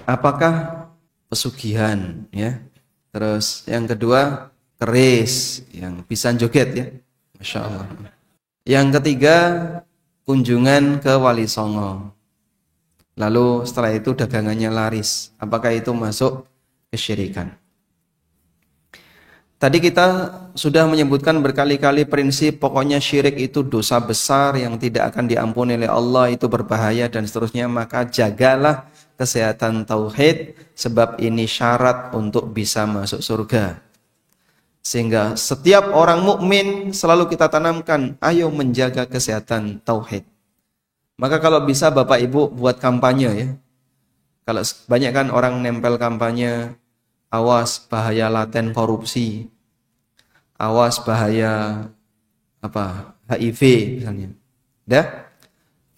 apakah pesugihan ya. Terus yang kedua keris yang bisa joget ya. Masya Allah. Yang ketiga kunjungan ke Wali Songo. Lalu setelah itu dagangannya laris. Apakah itu masuk kesyirikan? Tadi kita sudah menyebutkan berkali-kali prinsip pokoknya syirik itu dosa besar yang tidak akan diampuni oleh Allah, itu berbahaya dan seterusnya. Maka jagalah kesehatan tauhid sebab ini syarat untuk bisa masuk surga. Sehingga setiap orang mukmin selalu kita tanamkan, ayo menjaga kesehatan tauhid. Maka kalau bisa Bapak Ibu buat kampanye ya. Kalau banyak kan orang nempel kampanye, awas bahaya laten korupsi, awas bahaya HIV misalnya.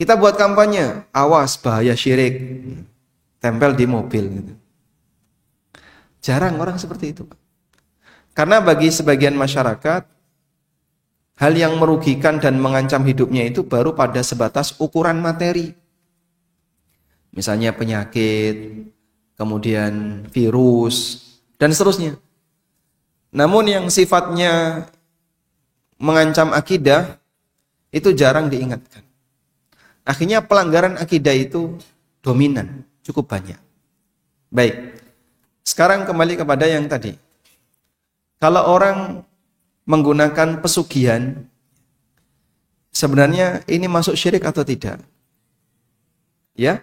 Kita buat kampanye, awas bahaya syirik, tempel di mobil gitu. Jarang orang seperti itu, Pak. Karena bagi sebagian masyarakat, hal yang merugikan dan mengancam hidupnya itu baru pada sebatas ukuran materi. Misalnya penyakit, kemudian virus, dan seterusnya. Namun yang sifatnya mengancam akidah, itu jarang diingatkan. Akhirnya pelanggaran akidah itu dominan, cukup banyak. Baik, sekarang kembali kepada yang tadi. Kalau orang menggunakan pesugihan, sebenarnya ini masuk syirik atau tidak? Ya,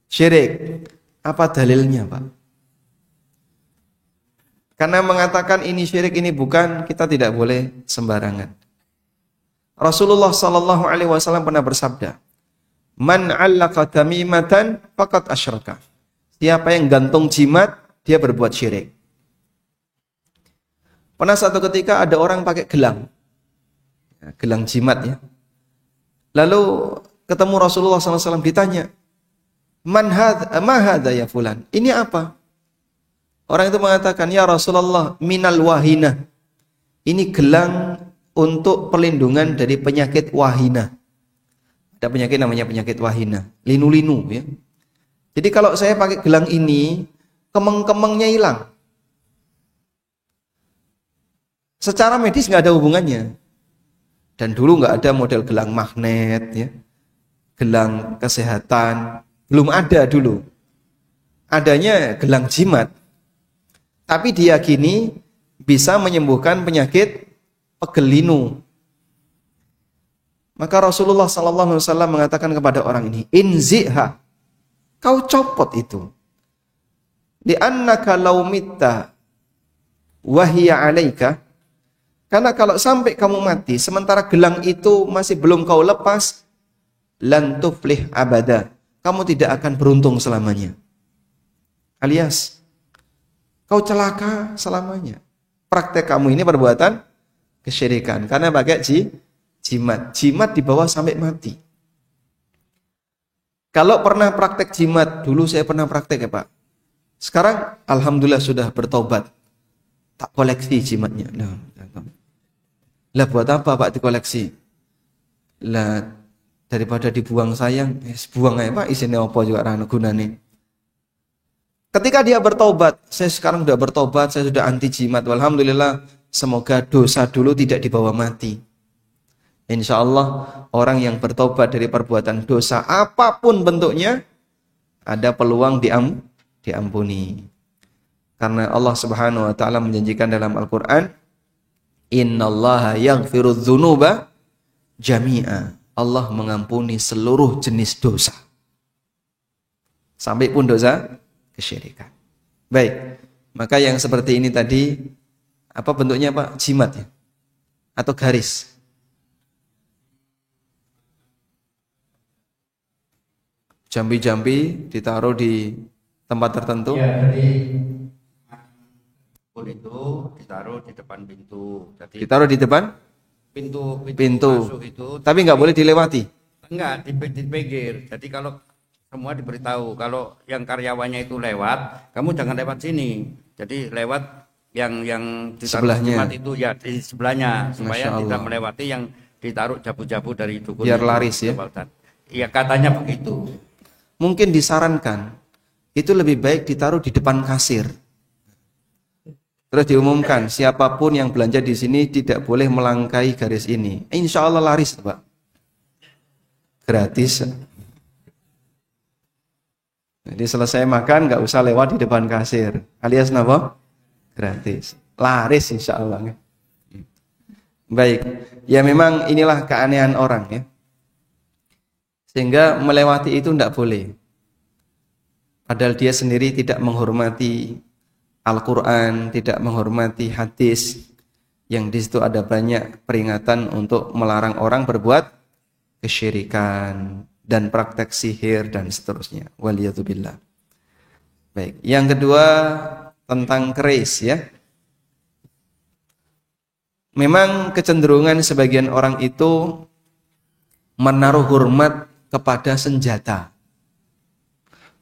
syirik. Apa dalilnya, Pak? Karena mengatakan ini syirik, ini bukan, kita tidak boleh sembarangan. Rasulullah sallallahu alaihi wasallam pernah bersabda, "Man 'allaqa tamimatan faqad asyraka." Siapa yang gantung jimat, dia berbuat syirik. Pernah satu ketika ada orang pakai gelang. Gelang jimat ya. Lalu ketemu Rasulullah SAW, ditanya, ma hadza ya fulan? Ini apa? Orang itu mengatakan, ya Rasulullah, minal wahina. Ini gelang untuk perlindungan dari penyakit wahina. Ada penyakit namanya penyakit wahina, linu-linu ya. Jadi kalau saya pakai gelang ini, kemeng-kemengnya hilang. Secara medis nggak ada hubungannya. Dan dulu nggak ada model gelang magnet, ya, gelang kesehatan, belum ada dulu. Adanya gelang jimat. Tapi diyakini bisa menyembuhkan penyakit pegelinu. Maka Rasulullah SAW mengatakan kepada orang ini, inziha, kau copot itu. Li'annaka law mitta wahiya alaika. Karena kalau sampai kamu mati, sementara gelang itu masih belum kau lepas, lan tuflih abada. Kamu tidak akan beruntung selamanya. Alias, kau celaka selamanya. Praktek kamu ini perbuatan kesyirikan. Karena pakai jimat. Jimat dibawa sampai mati. Kalau pernah praktek jimat, dulu saya pernah praktek ya Pak. Sekarang, alhamdulillah sudah bertobat. Tak koleksi jimatnya. Lah buat apa Pak dikoleksi? Lah daripada dibuang sayang, buang aja Pak, isinya apa juga rana gunane. Ketika dia bertobat, saya sekarang sudah bertobat, saya sudah anti jimat. Alhamdulillah, semoga dosa dulu tidak dibawa mati. Insya Allah orang yang bertobat dari perbuatan dosa apapun bentuknya, ada peluang diampuni. Karena Allah Subhanahu wa taala menjanjikan dalam Al-Qur'an, innallaha yaghfirudz dzunuba jami'a. Allah mengampuni seluruh jenis dosa. Sampai pun dosa kesyirikan. Baik. Maka yang seperti ini tadi apa bentuknya Pak? Jimat ya? Atau garis? Jambi-jambi ditaruh di tempat tertentu? Ya, jadi itu ditaruh di depan pintu. Jadi ditaruh di depan pintu masuk itu. Tapi nggak boleh dilewati. Enggak, di pinggir. Jadi kalau semua diberitahu, kalau yang karyawannya itu lewat, kamu jangan lewat sini. Jadi lewat yang ditaruh sebelahnya itu ya di sebelahnya, supaya tidak melewati yang ditaruh jabu-jabu dari dukun. Biar laris ya. Iya katanya begitu. Mungkin disarankan itu lebih baik ditaruh di depan kasir. Terus diumumkan, siapapun yang belanja di sini tidak boleh melangkahi garis ini. Insya Allah laris, Pak. Gratis. Jadi selesai makan nggak usah lewat di depan kasir. Alias apa? Gratis. Laris insya Allah. Baik. Ya memang inilah keanehan orang ya. Sehingga melewati itu tidak boleh. Padahal dia sendiri tidak menghormati Al-Quran, tidak menghormati hadis, yang di situ ada banyak peringatan untuk melarang orang berbuat kesyirikan dan praktek sihir dan seterusnya. Waliyatubillah. Baik, yang kedua tentang keris ya. Memang kecenderungan sebagian orang itu menaruh hormat kepada senjata.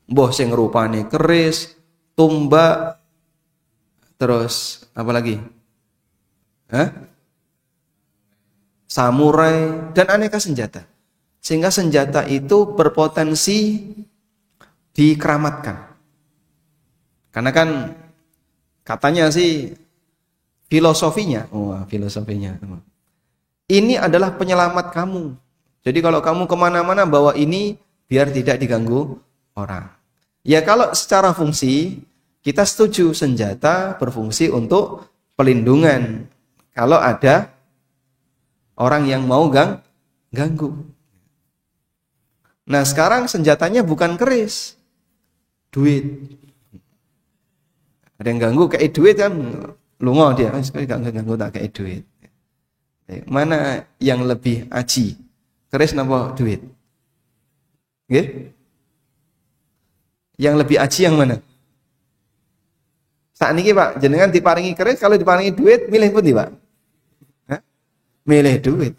Mbah sing rupane keris, tumbak, terus apa lagi? Samurai dan aneka senjata. Sehingga senjata itu berpotensi dikeramatkan. Karena kan katanya sih filosofinya, ini adalah penyelamat kamu. Jadi kalau kamu kemana-mana bawa ini biar tidak diganggu orang. Ya kalau secara fungsi kita setuju senjata berfungsi untuk pelindungan kalau ada orang yang mau ganggu. Nah sekarang senjatanya bukan keris, duit. Ada yang ganggu kayak duit kan, lungo dia, ganggu tak kayak duit. Mana yang lebih aji, keris napa duit? Nggih? Yang lebih aji yang mana? Saat ini Pak, jenengan diparingi keris, kalau diparingi duit, milih pundi Pak? Milih duit.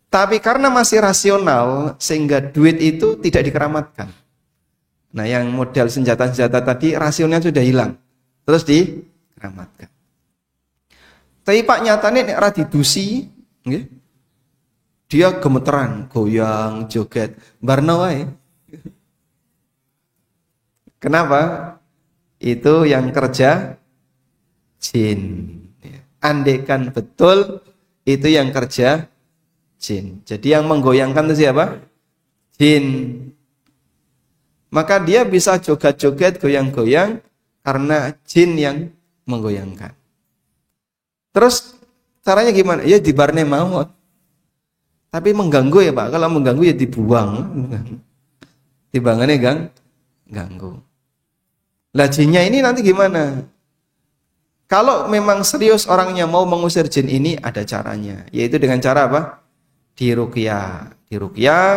Tapi karena masih rasional, sehingga duit itu tidak dikeramatkan. Nah yang model senjata-senjata tadi, rasionnya sudah hilang. Terus dikeramatkan. Tapi Pak nyatanya nek ra didusi, nggih. Dia gemeteran, goyang, joget, barno wae. Kenapa? Itu yang kerja jin. Andekan betul itu yang kerja jin. Jadi yang menggoyangkan itu siapa? Jin. Maka dia bisa joget-joget, goyang-goyang karena jin yang menggoyangkan. Terus caranya gimana? Ya dibarne maut. Tapi mengganggu ya Pak. Kalau mengganggu ya dibuang. Tibangannya ganggu. Lah jinnya ini nanti gimana? Kalau memang serius orangnya mau mengusir jin ini ada caranya. Yaitu dengan cara apa? Diruqyah. Diruqyah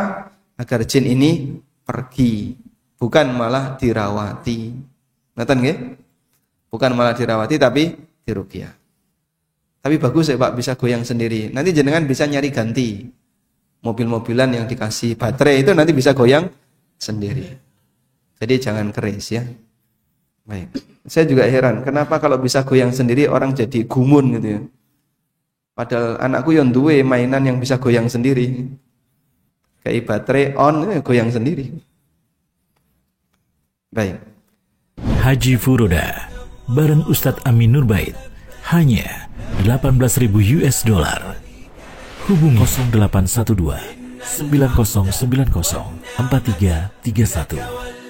agar jin ini pergi. Bukan malah dirawati. Ngerti nggih? Bukan malah dirawati tapi diruqyah. Tapi bagus ya Pak bisa goyang sendiri. Nanti jenengan bisa nyari ganti. Mobil-mobilan yang dikasih baterai itu nanti bisa goyang sendiri. Jadi jangan keris ya. Baik. Saya juga heran, kenapa kalau bisa goyang sendiri orang jadi gumun gitu ya. Padahal anakku yang duwe mainan yang bisa goyang sendiri. Kayak baterai on goyang sendiri. Baik. Haji Furoda bareng Ustadz Amin Nurbait hanya $18.000 Hubungi 0812 9090 4331.